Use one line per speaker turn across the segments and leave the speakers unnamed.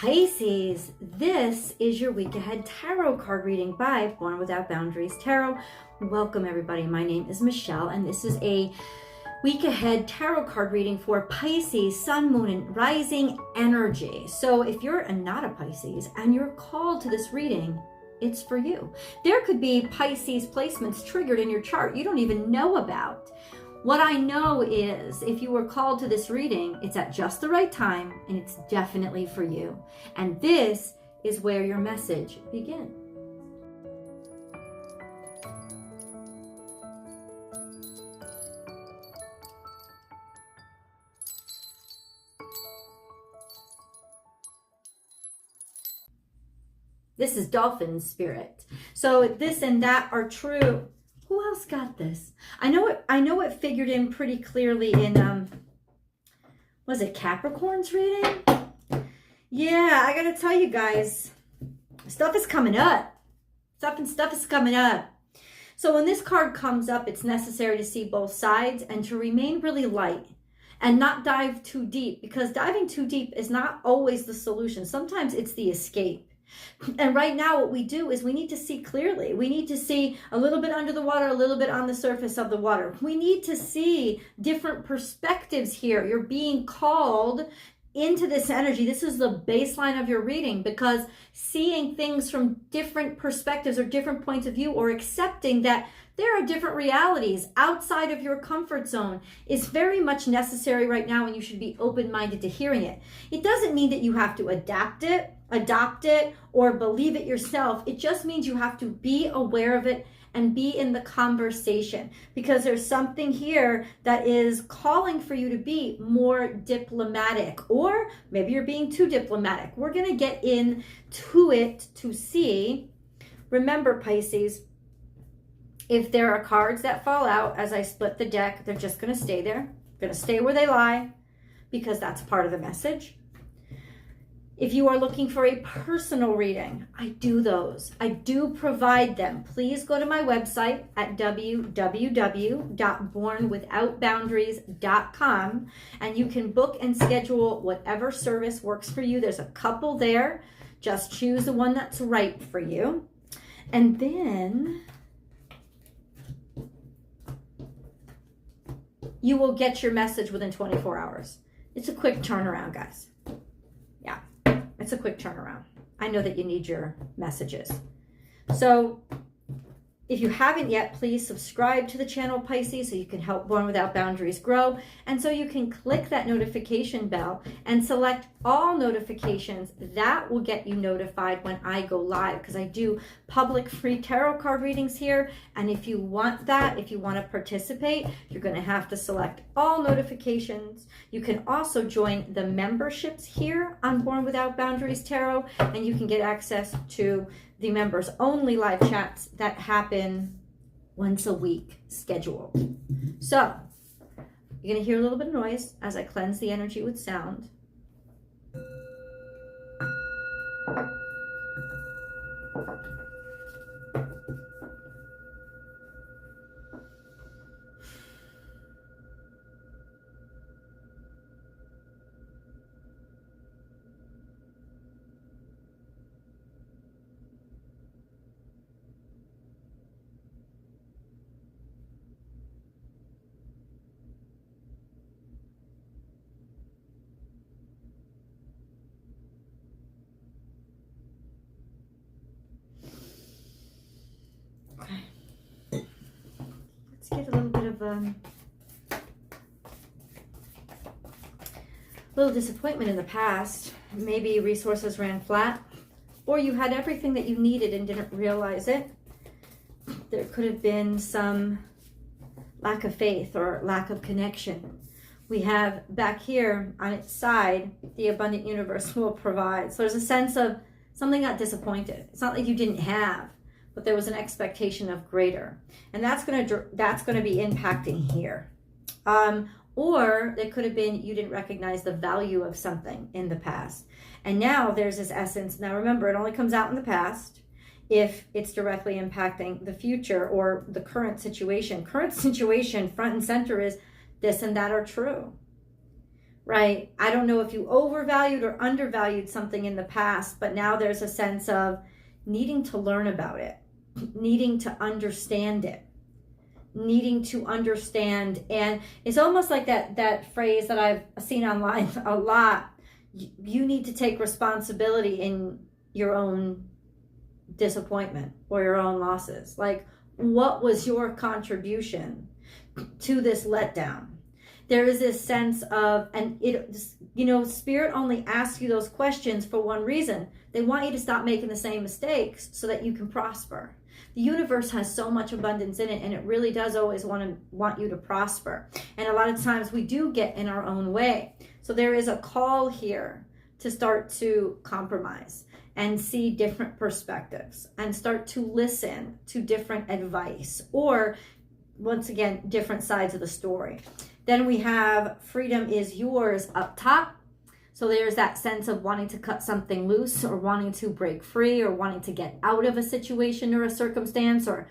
Pisces, this is your week ahead tarot card reading by Born Without Boundaries Tarot. Welcome everybody. My name is Michelle and this is a week ahead tarot card reading for Pisces, Sun, Moon, and Rising energy. So if you're not a Pisces and you're called to this reading, it's for you. There could be Pisces placements triggered in your chart you don't even know about. What I know is if you were called to this reading, it's at just the right time and it's definitely for you. And this is where your message begins. This is dolphin spirit. So this and that are true. Who else got this? I know it figured in pretty clearly in was it Capricorn's reading? Yeah, I gotta tell you guys, stuff is coming up. Stuff is coming up. So when this card comes up, it's necessary to see both sides and to remain really light and not dive too deep, because diving too deep is not always the solution. Sometimes it's the escape. And right now what we do is we need to see clearly. We need to see a little bit under the water, a little bit on the surface of the water. We need to see different perspectives here. You're being called into this energy. This is the baseline of your reading, because seeing things from different perspectives or different points of view, or accepting that there are different realities outside of your comfort zone, is very much necessary right now, and you should be open-minded to hearing it. It doesn't mean that you have to adopt it, or believe it yourself. It just means you have to be aware of it and be in the conversation, because there's something here that is calling for you to be more diplomatic, or maybe you're being too diplomatic. We're going to get into it to see. Remember, Pisces, if there are cards that fall out as I split the deck, they're just going to stay there. Going to stay where they lie, because that's part of the message. If you are looking for a personal reading, I do those. I do provide them. Please go to my website at www.bornwithoutboundaries.com, and you can book and schedule whatever service works for you. There's a couple there. Just choose the one that's right for you. And then you will get your message within 24 hours. It's a quick turnaround, guys. Yeah, it's a quick turnaround. I know that you need your messages. So if you haven't yet, please subscribe to the channel, Pisces, so you can help Born Without Boundaries grow. And so you can click that notification bell and select all notifications. That will get you notified when I go live, because I do public free tarot card readings here. And if you want that, if you want to participate, you're going to have to select all notifications. You can also join the memberships here on Born Without Boundaries Tarot, and you can get access to the members only live chats that happen once a week scheduled. So you're going to hear a little bit of noise as I cleanse the energy with sound. Let's get a little bit of little disappointment in the past. Maybe resources ran flat, or you had everything that you needed and didn't realize it. There could have been some lack of faith or lack of connection. We have back here on its side, the abundant universe will provide. So there's a sense of something got disappointed. It's not like you didn't have, but there was an expectation of greater. And that's going to be impacting here. Or it could have been you didn't recognize the value of something in the past. And now there's this essence. Now remember, it only comes out in the past if it's directly impacting the future or the current situation. Current situation, front and center, is this and that are true. right? I don't know if you overvalued or undervalued something in the past, but now there's a sense of needing to learn about it, needing to understand it, needing to understand. And it's almost like that phrase that I've seen online a lot. You need to take responsibility in your own disappointment or your own losses. Like, what was your contribution to this letdown? There is this sense of, and it, you know, Spirit only asks you those questions for one reason. They want you to stop making the same mistakes so that you can prosper. The universe has so much abundance in it, and it really does always want you to prosper. And a lot of times we do get in our own way. So there is a call here to start to compromise and see different perspectives and start to listen to different advice, or once again, different sides of the story. Then we have freedom is yours up top. So there's that sense of wanting to cut something loose, or wanting to break free, or wanting to get out of a situation or a circumstance, or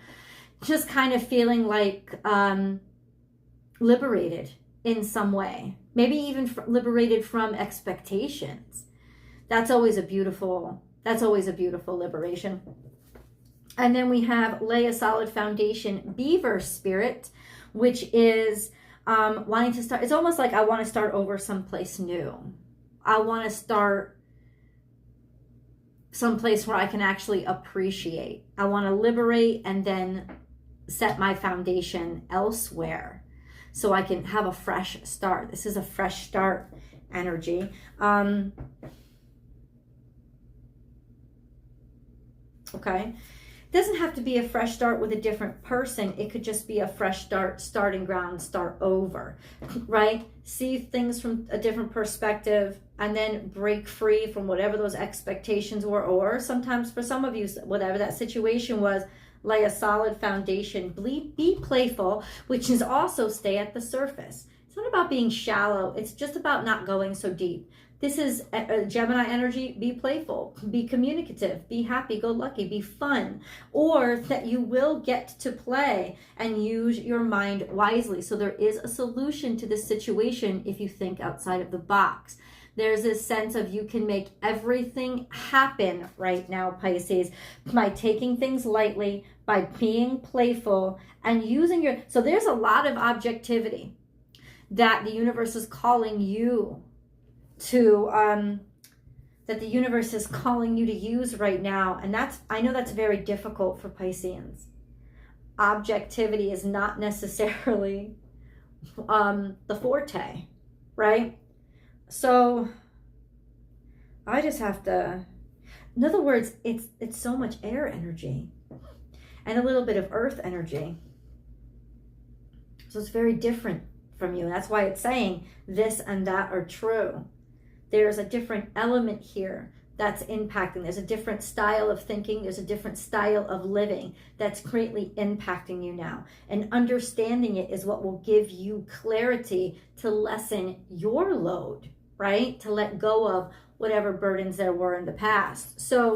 just kind of feeling like liberated in some way. Maybe even liberated from expectations. That's always a beautiful liberation. And then we have lay a solid foundation, Beaver Spirit, which is wanting to start. It's almost like I want to start over someplace new. I want to start someplace where I can actually appreciate. I want to liberate and then set my foundation elsewhere so I can have a fresh start. This is a fresh start energy. Okay. It doesn't have to be a fresh start with a different person. It could just be a fresh start, starting ground, start over, right? See things from a different perspective and then break free from whatever those expectations were. Or sometimes for some of you, whatever that situation was, lay a solid foundation. Be playful, which is also stay at the surface. It's not about being shallow. It's just about not going so deep. This is a Gemini energy. Be playful, be communicative, be happy, go lucky, be fun, or that you will get to play and use your mind wisely. So there is a solution to this situation if you think outside of the box. There's this sense of you can make everything happen right now, Pisces, by taking things lightly, by being playful and using your, so there's a lot of objectivity that the universe is calling you to that the universe is calling you to use right now. And that's, I know that's very difficult for Pisceans. Objectivity is not necessarily the forte, right? So I just have to, in other words, it's so much air energy and a little bit of earth energy. So it's very different from you. And that's why it's saying this and that are true. There's a different element here that's impacting. There's a different style of thinking. There's a different style of living that's greatly impacting you now. And understanding it is what will give you clarity to lessen your load, right? To let go of whatever burdens there were in the past. So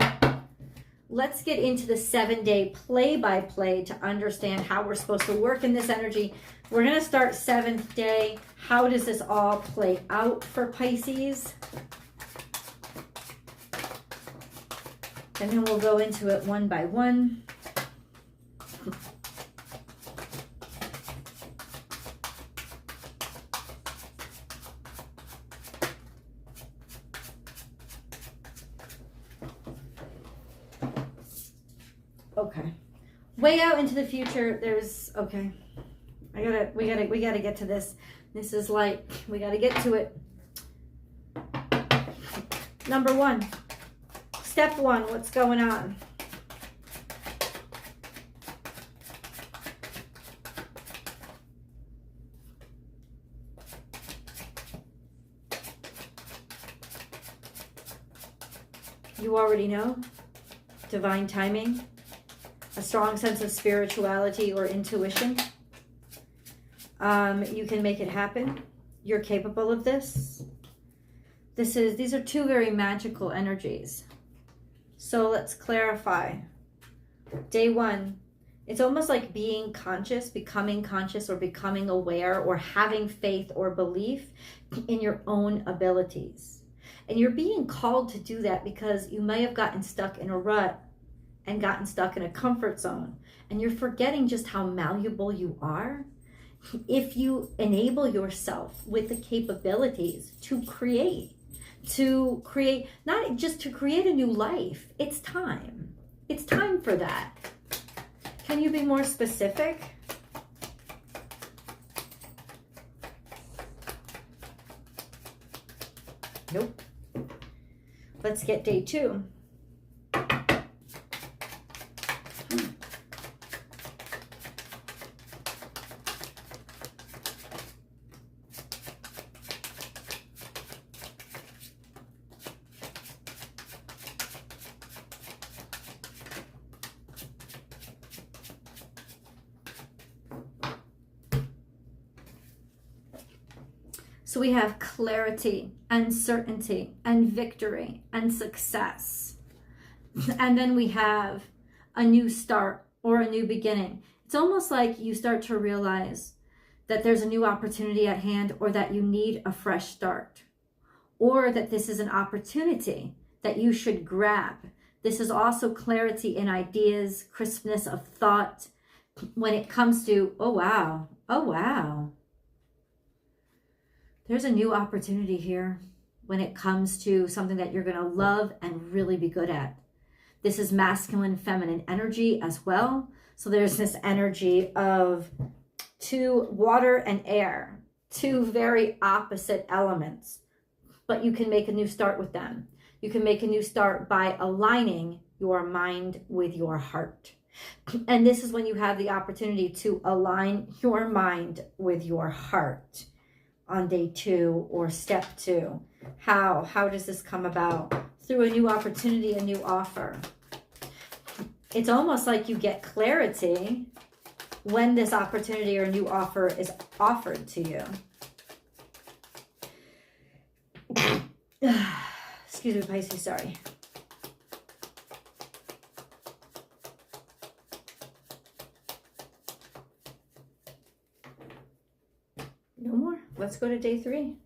let's get into the 7-day play-by-play to understand how we're supposed to work in this energy. We're going to start 7th day. How does this all play out for Pisces? And then we'll go into it one by one. Okay. Way out into the future, there's, okay. We gotta get to this. This is like, we gotta get to it. Number 1. Step 1, what's going on? You already know. Divine timing. A strong sense of spirituality or intuition. You can make it happen. You're capable of this. These are 2 very magical energies. So let's clarify. Day 1, It's almost like being conscious, becoming conscious, or becoming aware, or having faith or belief in your own abilities. And you're being called to do that because you may have gotten stuck in a rut and gotten stuck in a comfort zone. And you're forgetting just how malleable you are if you enable yourself with the capabilities to create, not just to create a new life. It's time. It's time for that. Can you be more specific? Nope. Let's get day 2. So we have clarity and certainty and victory and success. And then we have a new start or a new beginning. It's almost like you start to realize that there's a new opportunity at hand, or that you need a fresh start, or that this is an opportunity that you should grab. This is also clarity in ideas, crispness of thought when it comes to, oh wow, there's a new opportunity here when it comes to something that you're going to love and really be good at. This is masculine, feminine energy as well. So there's this energy of 2 water and air, 2 very opposite elements, but you can make a new start with them. You can make a new start by aligning your mind with your heart. And this is when you have the opportunity to align your mind with your heart. On day 2 or step 2. How does this come about? Through a new opportunity, a new offer. It's almost like you get clarity when this opportunity or new offer is offered to you. Excuse me, Pisces, sorry. No more. Let's go to day 3.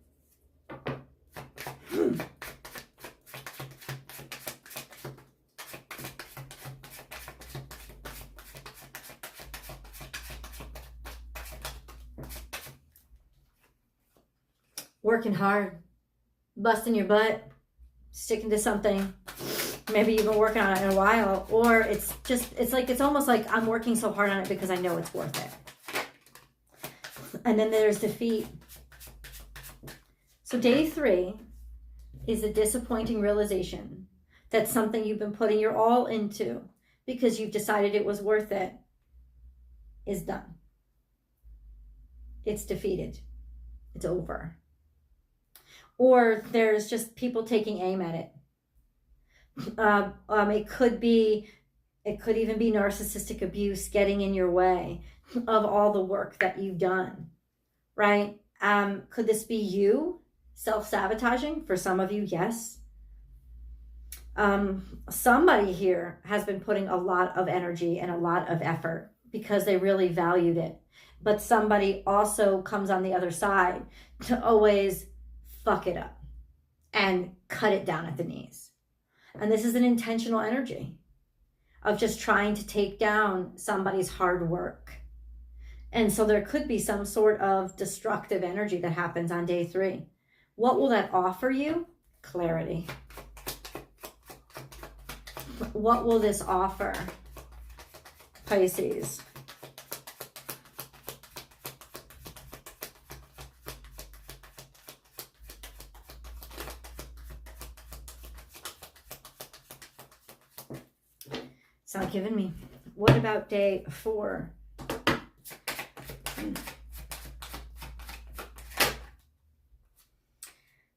Working hard, busting your butt, sticking to something. Maybe you've been working on it in a while, or it's almost like I'm working so hard on it because I know it's worth it. And then there's defeat. So day 3 is a disappointing realization that something you've been putting your all into because you've decided it was worth it is done. It's defeated. It's over. Or there's just people taking aim at it. It could even be narcissistic abuse getting in your way of all the work that you've done, right? Could this be you self-sabotaging? For some of you, yes. Somebody here has been putting a lot of energy and a lot of effort because they really valued it. But somebody also comes on the other side to always fuck it up and cut it down at the knees. And this is an intentional energy of just trying to take down somebody's hard work. And so there could be some sort of destructive energy that happens on day 3. What will that offer you? Clarity. What will this offer, Pisces? It's not giving me. What about day 4?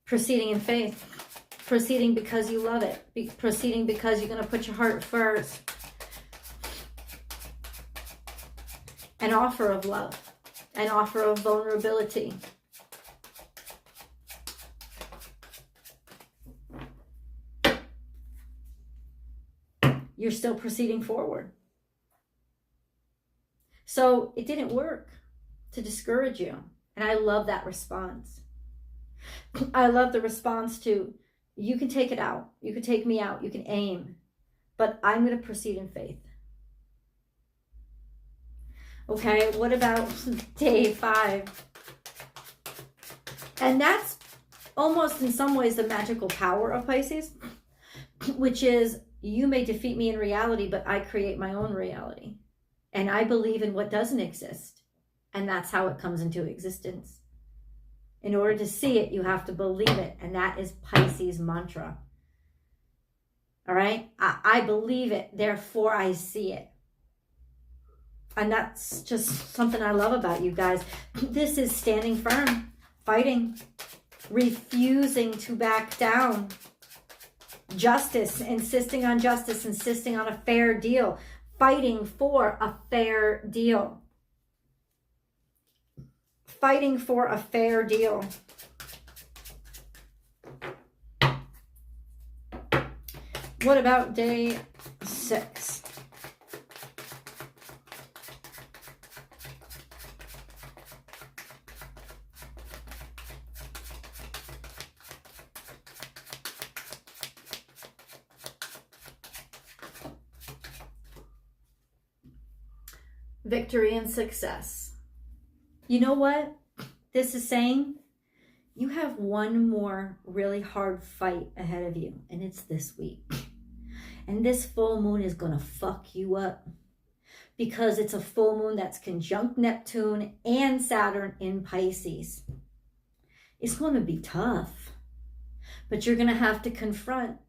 Proceeding in faith. Proceeding because you love it. Proceeding because you're going to put your heart first. An offer of love. An offer of vulnerability. You're still proceeding forward. So it didn't work to discourage you. And I love that response. I love the response to, you can take it out. You can take me out. You can aim. But I'm going to proceed in faith. Okay, what about day 5? And that's almost in some ways the magical power of Pisces, which is, you may defeat me in reality, but I create my own reality. And I believe in what doesn't exist. And that's how it comes into existence. In order to see it, you have to believe it. And that is Pisces mantra. All right? I believe it, therefore I see it. And that's just something I love about you guys. This is standing firm, fighting, refusing to back down. Justice, insisting on justice, insisting on a fair deal, fighting for a fair deal. Fighting for a fair deal. What about day 6? Victory and success. You know what this is saying? You have one more really hard fight ahead of you, and it's this week. And this full moon is going to fuck you up because it's a full moon that's conjunct Neptune and Saturn in Pisces. It's going to be tough, but you're going to have to confront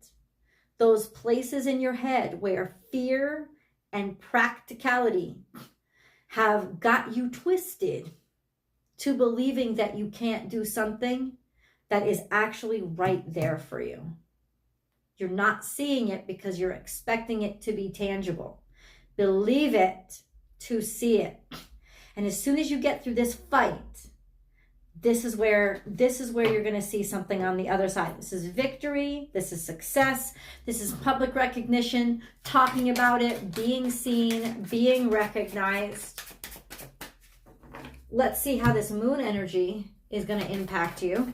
those places in your head where fear and practicality have got you twisted to believing that you can't do something that is actually right there for you. You're not seeing it because you're expecting it to be tangible. Believe it to see it. And as soon as you get through this fight, this is where you're going to see something on the other side. This is victory. This is success. This is public recognition, talking about it, being seen, being recognized. Let's see how this moon energy is going to impact you.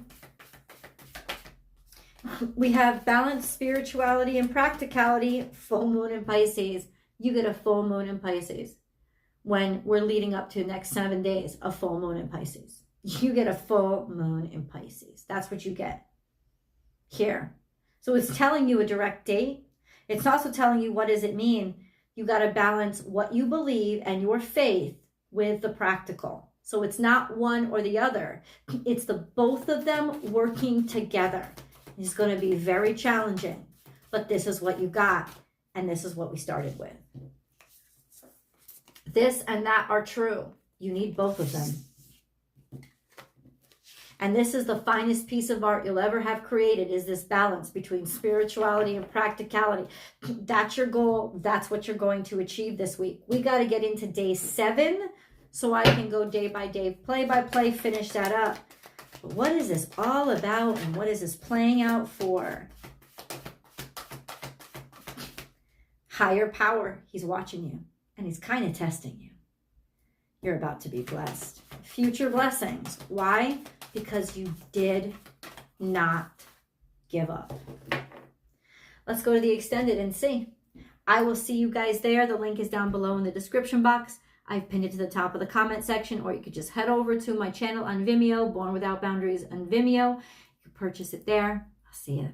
We have balanced spirituality and practicality, full moon in Pisces. You get a full moon in Pisces when we're leading up to the next 7 days, a full moon in Pisces. You get a full moon in Pisces. That's what you get here. So it's telling you a direct date. It's also telling you, what does it mean? You got to balance what you believe and your faith with the practical. So it's not one or the other. It's the both of them working together. It's going to be very challenging, but this is what you got, and this is what we started with. This and that are true. You need both of them. And this is the finest piece of art you'll ever have created, is this balance between spirituality and practicality. That's your goal. That's what you're going to achieve this week. We got to get into day 7 so I can go day by day, play by play, finish that up. But what is this all about, and what is this playing out for? Higher power. He's watching you, and he's kind of testing you. You're about to be blessed. Future blessings. Why? Because you did not give up. Let's go to the extended and see. I will see you guys there. The link is down below in the description box. I've pinned it to the top of the comment section, or you could just head over to my channel on Vimeo, Born Without Boundaries on Vimeo. You can purchase it there. I'll see you.